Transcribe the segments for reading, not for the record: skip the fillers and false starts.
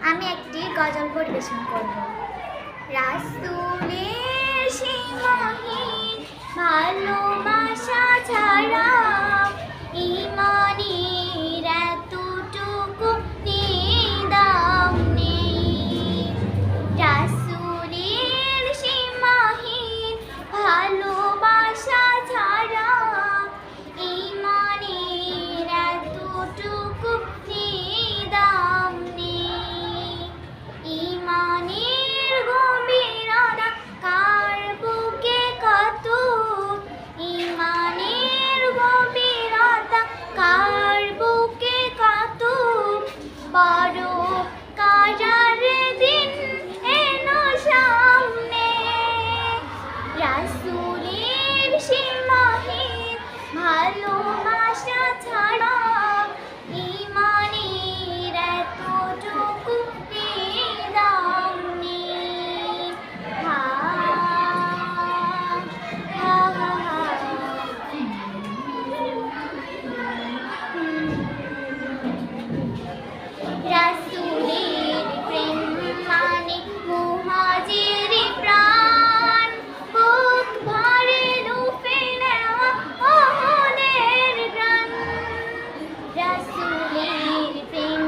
আমি একটি গজল পরিবেশন করব। রাসূলের সীমাহীন ভালোবাসা ছাড়া ঈমানের এতটুকু দাম নেই। রাসূলের সীমাহীন ভালোবাসা ছাড়া ঈমানের এতটুকু দাম নেই। ঈমানের গভীরতা কার বুকে কত, ঈমানের গভীরতা কার বুকে কত, বড় কারার দিন এলো সামনে। রাসূলের সীমাহীন ভালোবাসা ছাড়া ঈমানের এতটুকু দাম নেই। হা হা হা হা। রাসূলের প্রেম মানে মুহাজির প্রাণ, বুক ভরে লুফে নেওয়া ওহদের গ্রান। রাসূলের প্রেম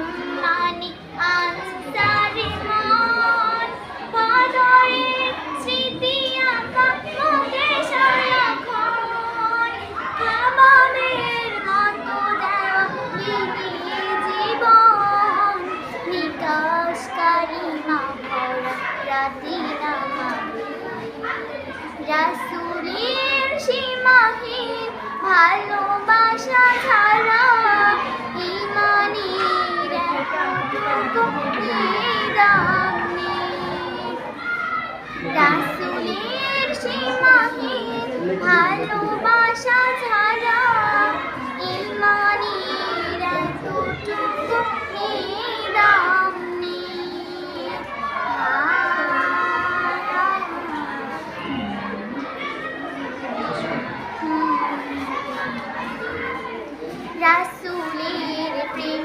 মানে আনসার মন, বদরের স্মৃতি আঁকা মুখে সারাক্ষণ। কাবাবের মতো দেওয়া বিবিয়ে জীবন, নিকাশকারী মা ভরা রাতি নামাজে। রাসূলের সীমাহীন ভালোবাসা ছাড়া ঈমানের এতটুকু দাম নেই। রাসূলের সীমাহীন ভালোবাসা ছাড়া ঈমানের এতটুকু দাম নেই। রাসূলের প্রেম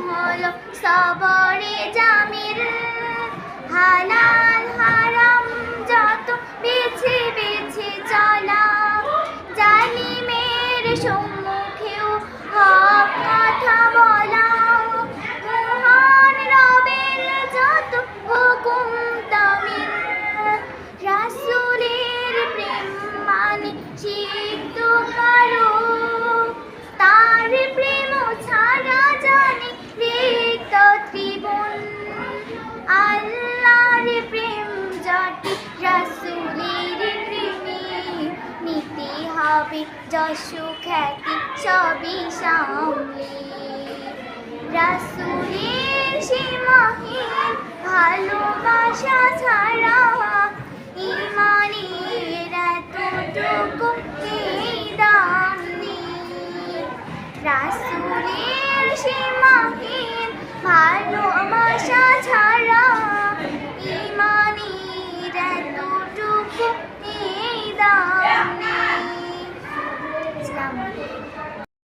হলো সবরে জামিল, হালাল হারাম যত বেছে বেছে চলা, জালিমের সম্মুখেও হক কথা বলা, মহান রবের যত হুকুম তামিল। রাসূলের প্রেম মানে সিদ্ধ কারো, তার প্রেম ছাড়া জানি রিক্ত ত্রিভুবন। আল্লাহর প্রেম জটি রাসূলের প্রেমে, নিতে হবে যশ খ্যাতি সবই সামলে। রাসূলের সীমাহীন ভালোবাসা ছাড়া